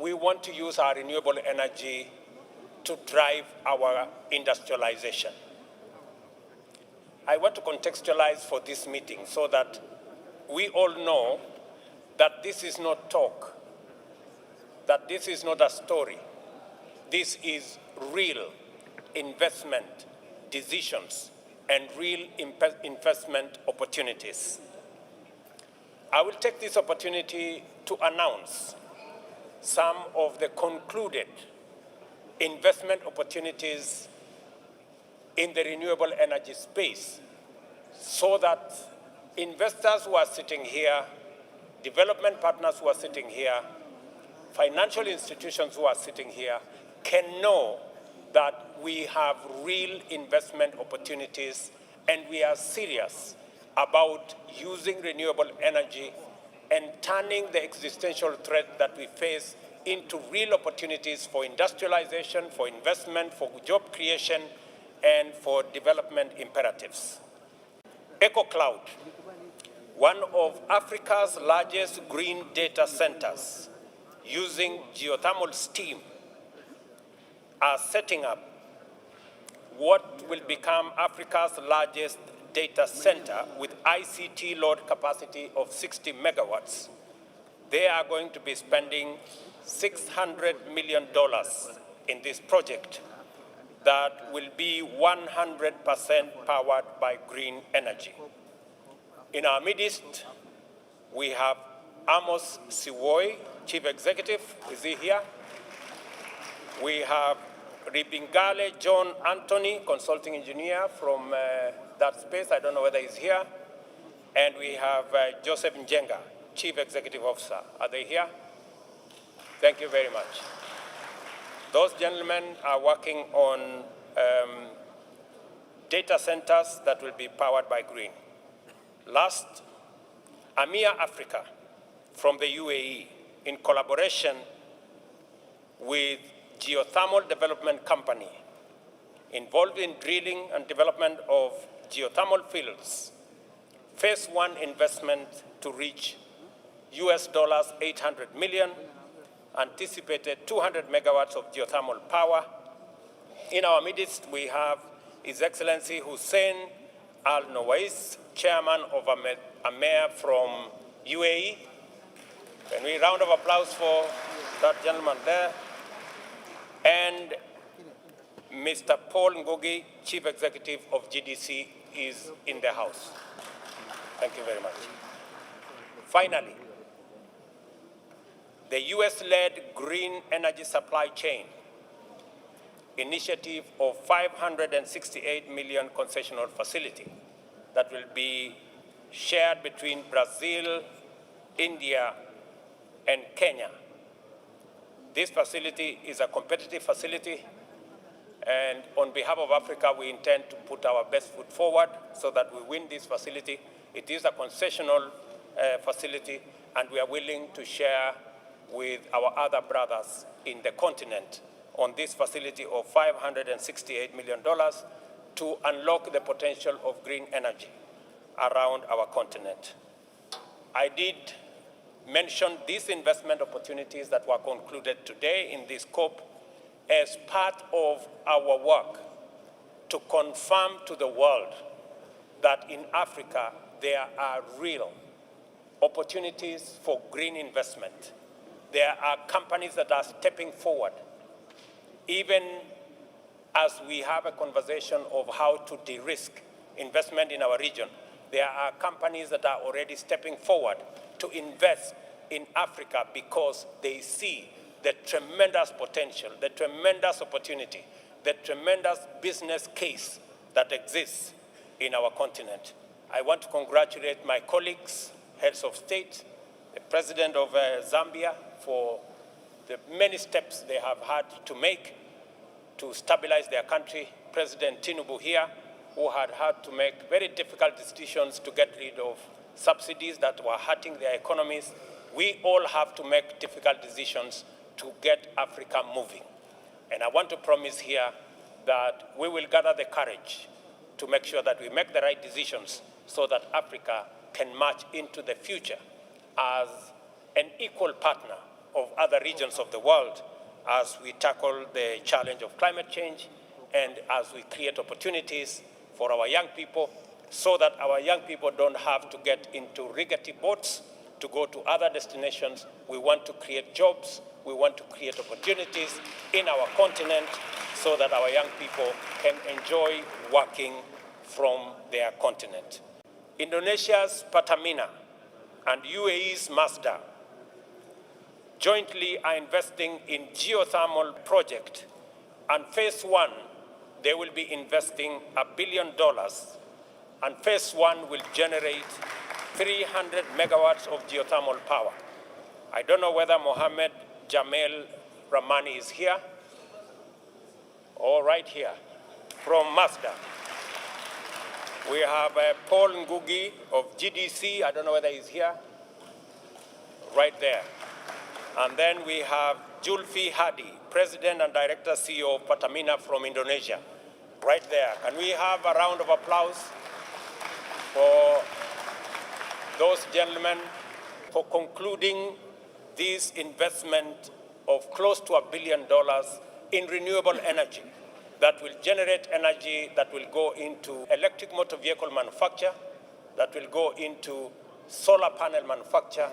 we want to use our renewable energy to drive our industrialization. I want to contextualize for this meeting so that we all know that this is not talk, that this is not a story. This is real investment decisions and real investment opportunities. I will take this opportunity to announce some of the concluded investment opportunities in the renewable energy space so that investors who are sitting here, development partners who are sitting here, financial institutions who are sitting here can know that we have real investment opportunities and we are serious about using renewable energy and turning the existential threat that we face into real opportunities for industrialization, for investment, for job creation, and for development imperatives. EcoCloud, one of Africa's largest green data centers using geothermal steam, are setting up what will become Africa's largest data center with ICT load capacity of 60 megawatts. They are going to be spending $600 million in this project that will be 100% powered by green energy. In our midst, we have Amos Siwoi, Chief Executive. Is he here? We have Ribingale John Anthony, Consulting Engineer from that space. I don't know whether he's here. And we have Joseph Njenga, Chief Executive Officer. Are they here? Thank you very much. Those gentlemen are working on data centers that will be powered by green. Last, AMIA Africa from the UAE, in collaboration with Geothermal Development Company, involved in drilling and development of geothermal fields, phase one investment to reach US $800 million, anticipated 200 megawatts of geothermal power. In our midst, we have His Excellency Hussein Al Nawais, Chairman of AMEA from UAE. Can we round of applause for that gentleman there? And Mr. Paul Ngugi, Chief Executive of GDC, is in the house. Thank you very much. Finally, the US-led Green Energy Supply Chain initiative of $568 million concessional facility that will be shared between Brazil, India, and Kenya. This facility is a competitive facility, and on behalf of Africa, we intend to put our best foot forward so that we win this facility. It is a concessional facility, and we are willing to share with our other brothers in the continent on this facility of $568 million to unlock the potential of green energy around our continent. I did mention these investment opportunities that were concluded today in this COP as part of our work to confirm to the world that in Africa there are real opportunities for green investment. There are companies that are stepping forward, even as we have a conversation of how to de-risk investment in our region. There are companies that are already stepping forward to invest in Africa because they see the tremendous potential, the tremendous opportunity, the tremendous business case that exists in our continent. I want to congratulate my colleagues, heads of state, the president of Zambia, for the many steps they have had to make to stabilize their country. President Tinubu here, who had to make very difficult decisions to get rid of subsidies that were hurting their economies. We all have to make difficult decisions to get Africa moving. And I want to promise here that we will gather the courage to make sure that we make the right decisions so that Africa can march into the future as an equal partner of other regions of the world as we tackle the challenge of climate change and as we create opportunities for our young people so that our young people don't have to get into rickety boats to go to other destinations. We want to create jobs. We want to create opportunities in our continent so that our young people can enjoy working from their continent. Indonesia's Pertamina and UAE's Mazda jointly are investing in geothermal project, and phase one, they will be investing $1 billion, and phase one will generate 300 megawatts of geothermal power. I don't know whether Mohammed Jamel Ramani is here, or right here, from Mazda. We have Paul Ngugi of GDC, I don't know whether he's here, right there. And then we have Julfi Hadi, President and Director CEO of Pertamina from Indonesia, right there. Can we have a round of applause for those gentlemen for concluding this investment of close to $1 billion in renewable energy that will generate energy that will go into electric motor vehicle manufacture, that will go into solar panel manufacture,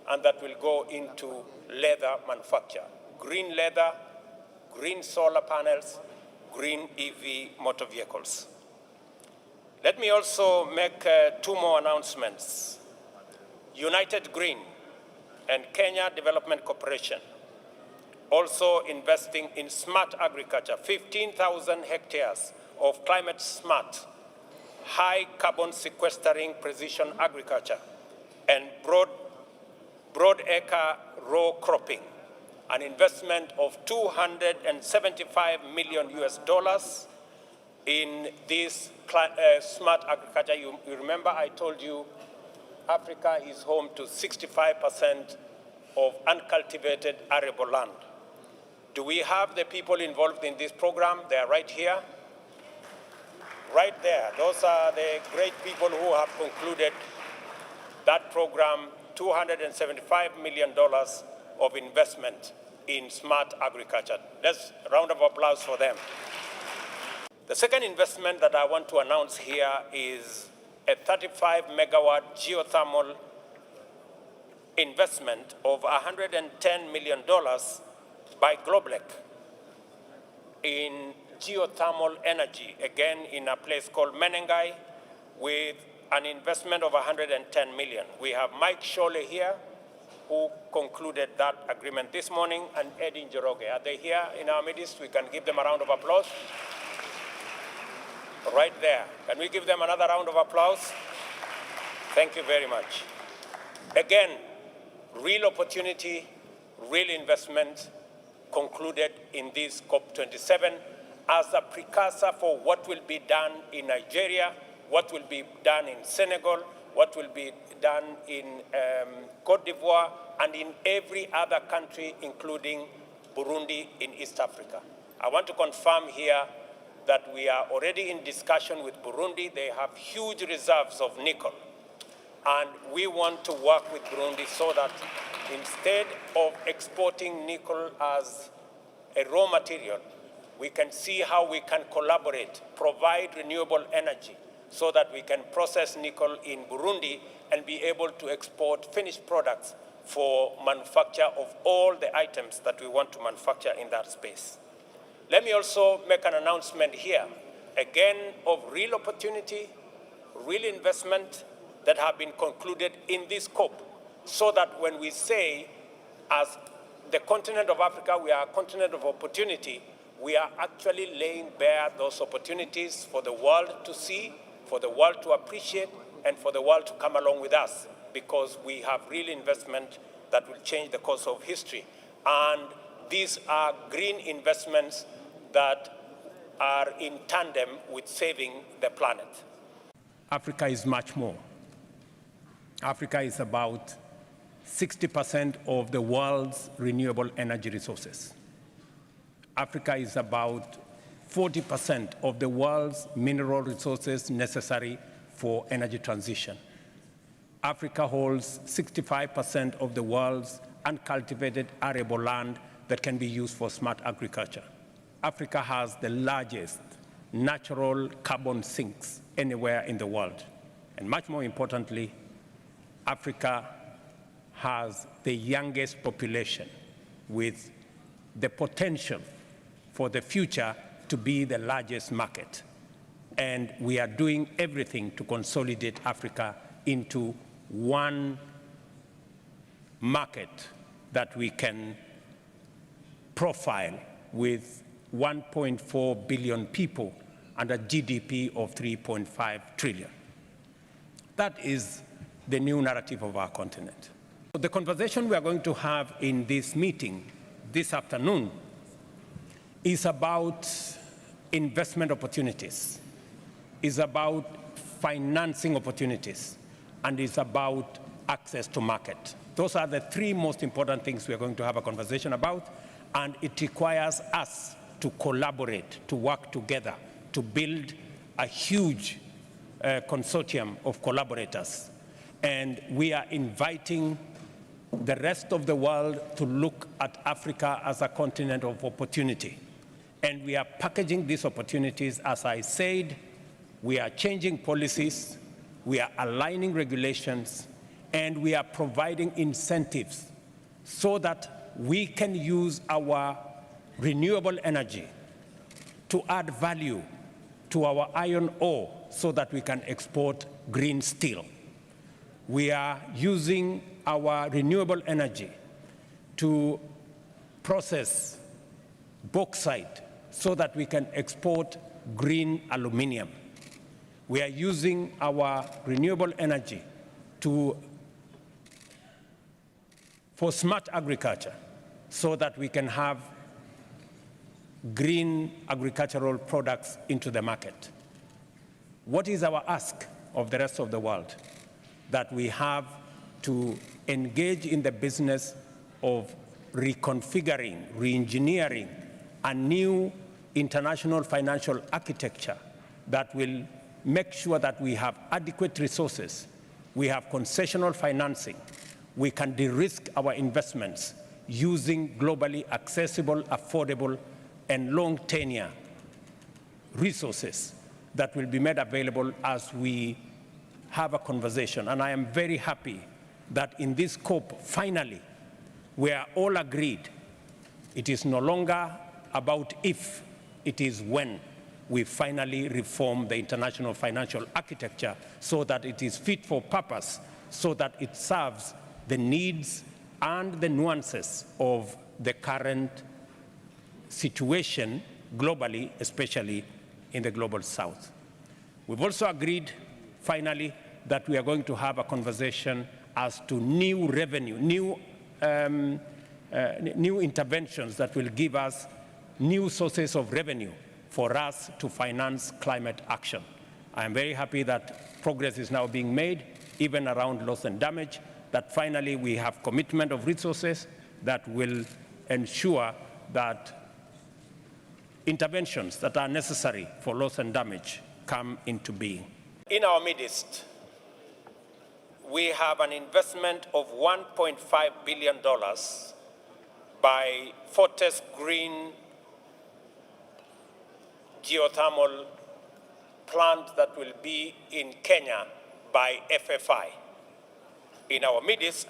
and that will go into leather manufacture. Green leather, green solar panels, green EV motor vehicles. Let me also make two more announcements. United Green and Kenya Development Corporation also investing in smart agriculture, 15,000 hectares of climate smart, high carbon sequestering precision agriculture, and broad acre row cropping, an investment of $275 million in this smart agriculture. You remember I told you Africa is home to 65% of uncultivated arable land. Do we have the people involved in this program? They are right here, right there. Those are the great people who have concluded that program, $275 million of investment in smart agriculture. Let's round of applause for them. The second investment that I want to announce here is a 35 megawatt geothermal investment of $110 million by Globelec in geothermal energy, again in a place called Menengai, with an investment of $110 million. We have Mike Shole here, who concluded that agreement this morning, and Eddie Njoroge. Are they here in our midst? We can give them a round of applause. Right there. Can we give them another round of applause? Thank you very much. Again, real opportunity, real investment concluded in this COP27 as a precursor for what will be done in Nigeria, what will be done in Senegal, what will be done in Cote d'Ivoire, and in every other country, including Burundi in East Africa. I want to confirm here that we are already in discussion with Burundi. They have huge reserves of nickel. And we want to work with Burundi so that instead of exporting nickel as a raw material, we can see how we can collaborate, provide renewable energy so that we can process nickel in Burundi and be able to export finished products for manufacture of all the items that we want to manufacture in that space. Let me also make an announcement here, again, of real opportunity, real investment that have been concluded in this COP, so that when we say, as the continent of Africa, we are a continent of opportunity, we are actually laying bare those opportunities for the world to see, for the world to appreciate, and for the world to come along with us, because we have real investment that will change the course of history. And these are green investments that are in tandem with saving the planet. Africa is much more. Africa is about 60% of the world's renewable energy resources. Africa is about 40% of the world's mineral resources necessary for energy transition. Africa holds 65% of the world's uncultivated arable land that can be used for smart agriculture. Africa has the largest natural carbon sinks anywhere in the world. And much more importantly, Africa has the youngest population with the potential for the future to be the largest market. And we are doing everything to consolidate Africa into one market that we can profile with 1.4 billion people and a GDP of 3.5 trillion. That is the new narrative of our continent. The conversation we are going to have in this meeting this afternoon is about investment opportunities, is about financing opportunities, and is about access to market. Those are the three most important things we are going to have a conversation about, and it requires us to collaborate, to work together, to build a huge consortium of collaborators. And we are inviting the rest of the world to look at Africa as a continent of opportunity. And we are packaging these opportunities, as I said, we are changing policies, we are aligning regulations, and we are providing incentives so that we can use our renewable energy to add value to our iron ore so that we can export green steel. We are using our renewable energy to process bauxite so that we can export green aluminum. We are using our renewable energy for smart agriculture so that we can have green agricultural products into the market. What is our ask of the rest of the world? That we have to engage in the business of reconfiguring, re-engineering a new international financial architecture that will make sure that we have adequate resources, we have concessional financing, we can de-risk our investments using globally accessible, affordable, and long tenure resources that will be made available as we have a conversation. And I am very happy that in this COP, finally, we are all agreed. It is no longer about if, it is when we finally reform the international financial architecture so that it is fit for purpose, so that it serves the needs and the nuances of the current situation globally, especially in the global south. We've also agreed, finally, that we are going to have a conversation as to new revenue, new interventions that will give us new sources of revenue for us to finance climate action. I am very happy that progress is now being made, even around loss and damage, that finally we have commitment of resources that will ensure that interventions that are necessary for loss and damage come into being. In our midst, we have an investment of $1.5 billion by Fortis Green geothermal plant that will be in Kenya by FFI. In our midst,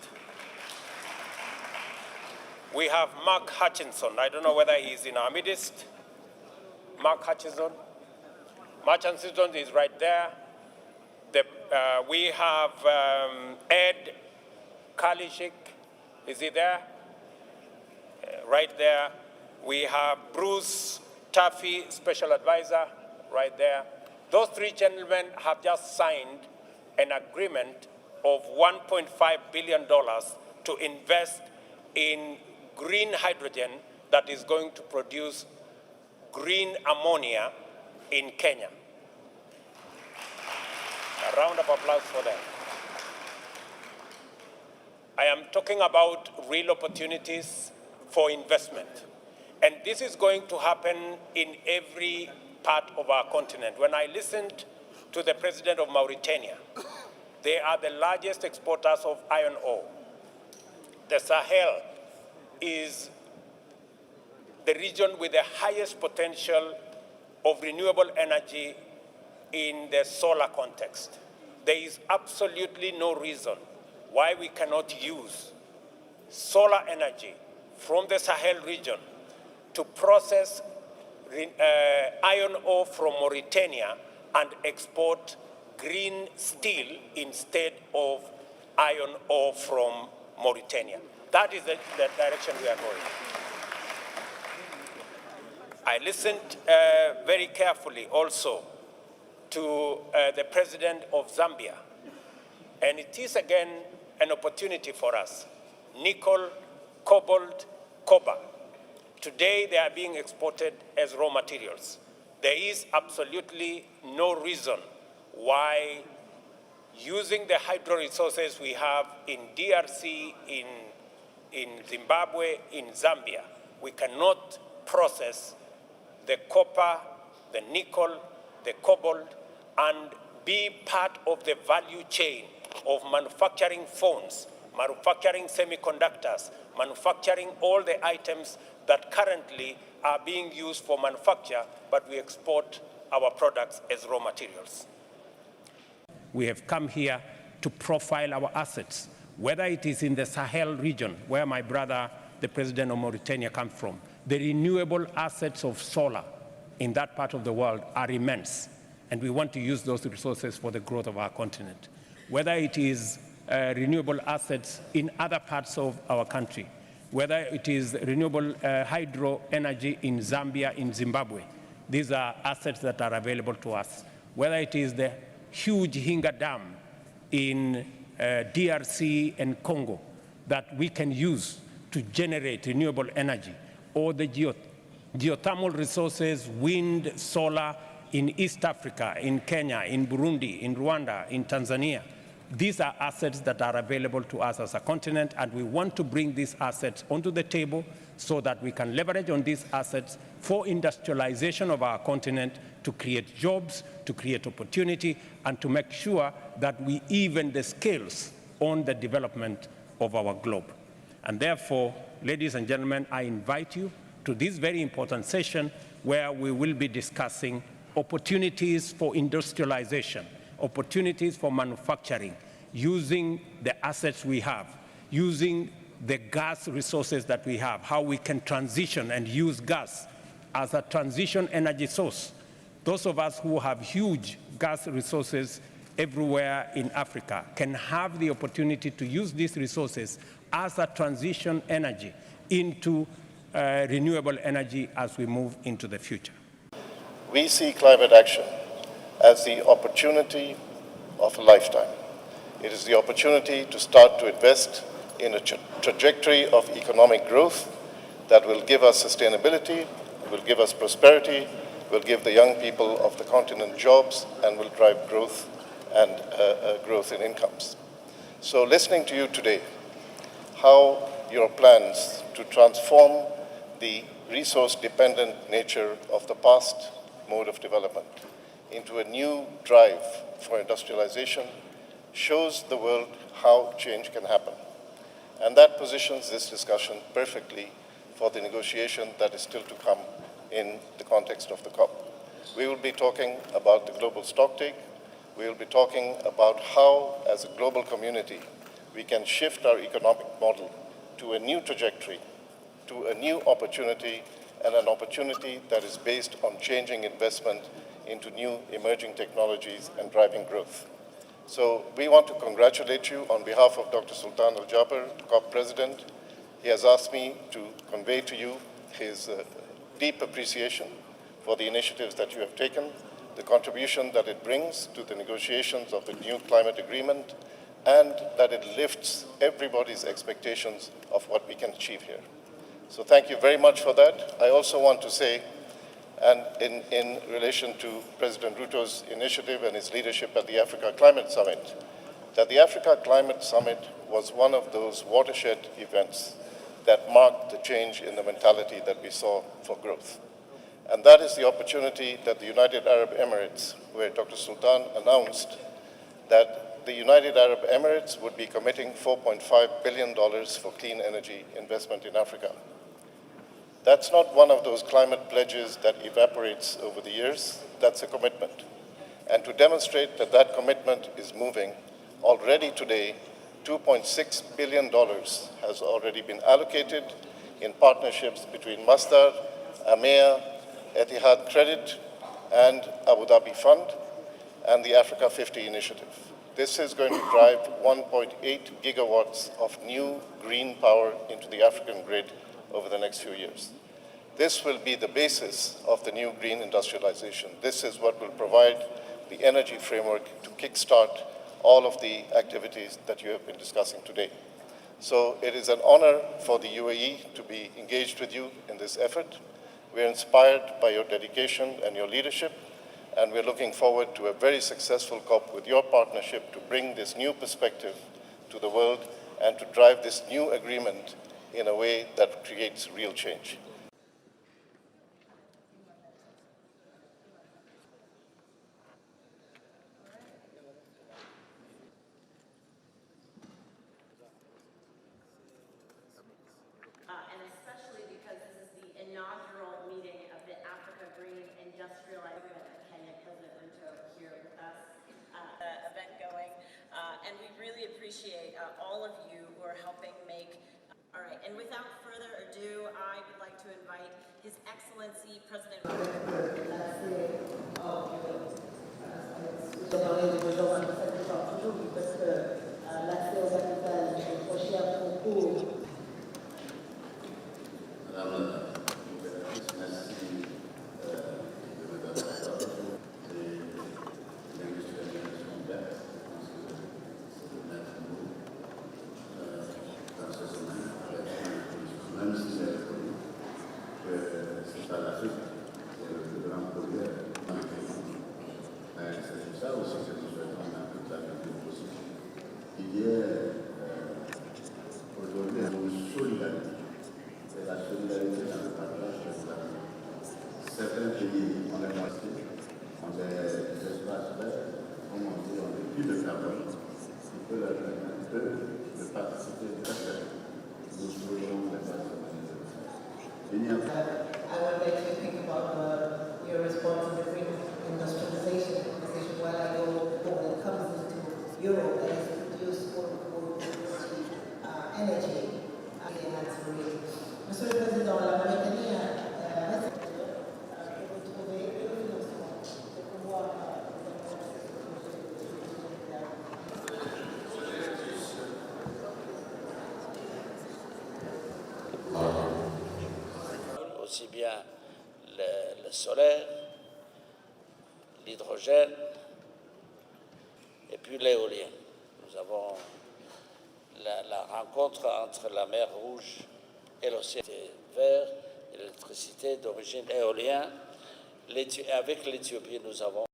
we have Mark Hutchinson. I don't know whether he's in our midst. Mark Hutchinson. Mark Hutchinson is right there. We have Ed Kalishik. Is he there? Right there. We have Bruce Taffy, Special Advisor, right there. Those three gentlemen have just signed an agreement of $1.5 billion to invest in green hydrogen that is going to produce green ammonia in Kenya. A round of applause for them. I am talking about real opportunities for investment. And this is going to happen in every part of our continent. When I listened to the president of Mauritania, they are the largest exporters of iron ore. the Sahel is the region with the highest potential of renewable energy in the solar context. There is absolutely no reason why we cannot use solar energy from the Sahel region to process iron ore from Mauritania and export green steel instead of iron ore from Mauritania. That is the direction we are going. I listened very carefully also to the president of Zambia, and it is again an opportunity for us. Nickel, cobalt, copper. Today they are being exported as raw materials. There is absolutely no reason why, using the hydro resources we have in DRC, in Zimbabwe, in Zambia, we cannot process the copper, the nickel, the cobalt, and be part of the value chain of manufacturing phones, manufacturing semiconductors, manufacturing all the items that currently are being used for manufacture, but we export our products as raw materials. We have come here to profile our assets, whether it is in the Sahel region, where my brother, the president of Mauritania, comes from. The renewable assets of solar in that part of the world are immense, and we want to use those resources for the growth of our continent. Whether it is renewable assets in other parts of our country, whether it is renewable hydro energy in Zambia, in Zimbabwe, these are assets that are available to us. Whether it is the huge Hinga Dam in DRC and Congo that we can use to generate renewable energy, or the geothermal resources, wind, solar in East Africa, in Kenya, in Burundi, in Rwanda, in Tanzania. These are assets that are available to us as a continent, and we want to bring these assets onto the table so that we can leverage on these assets for industrialization of our continent, to create jobs, to create opportunity, and to make sure that we even the scales on the development of our globe. And therefore, ladies and gentlemen, I invite you to this very important session where we will be discussing opportunities for industrialization, opportunities for manufacturing, using the assets we have, using the gas resources that we have, how we can transition and use gas as a transition energy source. Those of us who have huge gas resources everywhere in Africa can have the opportunity to use these resources as a transition energy into renewable energy as we move into the future. We see climate action as the opportunity of a lifetime. It is the opportunity to start to invest in a trajectory of economic growth that will give us sustainability, will give us prosperity, will give the young people of the continent jobs, and will drive growth and growth in incomes. So listening to you today, how your plans to transform the resource-dependent nature of the past mode of development into a new drive for industrialization shows the world how change can happen. And that positions this discussion perfectly for the negotiation that is still to come in the context of the COP. We will be talking about the global stocktake. We will be talking about how, as a global community, we can shift our economic model to a new trajectory, to a new opportunity, and an opportunity that is based on changing investment into new emerging technologies and driving growth. So we want to congratulate you on behalf of Dr. Sultan Al Jaber, COP President. He has asked me to convey to you his deep appreciation for the initiatives that you have taken, the contribution that it brings to the negotiations of the new climate agreement, and that it lifts everybody's expectations of what we can achieve here. So thank you very much for that. I also want to say, and in relation to President Ruto's initiative and his leadership at the Africa Climate Summit, that the Africa Climate Summit was one of those watershed events that marked the change in the mentality that we saw for growth. And that is the opportunity that the United Arab Emirates, where Dr. Sultan announced that the United Arab Emirates would be committing $4.5 billion for clean energy investment in Africa. That's not one of those climate pledges that evaporates over the years. That's a commitment. And to demonstrate that that commitment is moving, already today, $2.6 billion has already been allocated in partnerships between Masdar, AMEA, Etihad Credit, and Abu Dhabi Fund, and the Africa 50 initiative. This is going to drive 1.8 gigawatts of new green power into the African grid over the next few years. This will be the basis of the new green industrialization. This is what will provide the energy framework to kickstart all of the activities that you have been discussing today. So it is an honor for the UAE to be engaged with you in this effort. We are inspired by your dedication and your leadership, and we're looking forward to a very successful COP with your partnership to bring this new perspective to the world and to drive this new agreement in a way that creates real change. And especially because this is the inaugural meeting of the Africa Green Industrialization Kenya President Ruto here with us. Event going, and we really appreciate all of you who are helping make. All right, and without further ado, I would like to invite His Excellency President. C'est pas l'Afrique, c'est le grand projet américain. C'est pour ça aussi que nous souhaitons toute l'Afrique possible. Il y a aujourd'hui une solidarité, et la solidarité dans le partage de certains pays ont les moitiés, ont des espaces verts, comme on dit, ont des puits de carbone, qui peuvent leur permettre de participer à ça. Nous souhaitons les bases. I would like to think about your response to the green industrialization conversation while I go when it comes into Europe that is produced for energy. Monsieur le Président, la Mauritanie reste pour trouver le financement de pouvoir aussi bien le solaire, l'hydrogène et puis l'éolien. Nous avons la rencontre entre la mer Rouge et l'océan vert et l'électricité d'origine éolienne. Avec l'Éthiopie, nous avons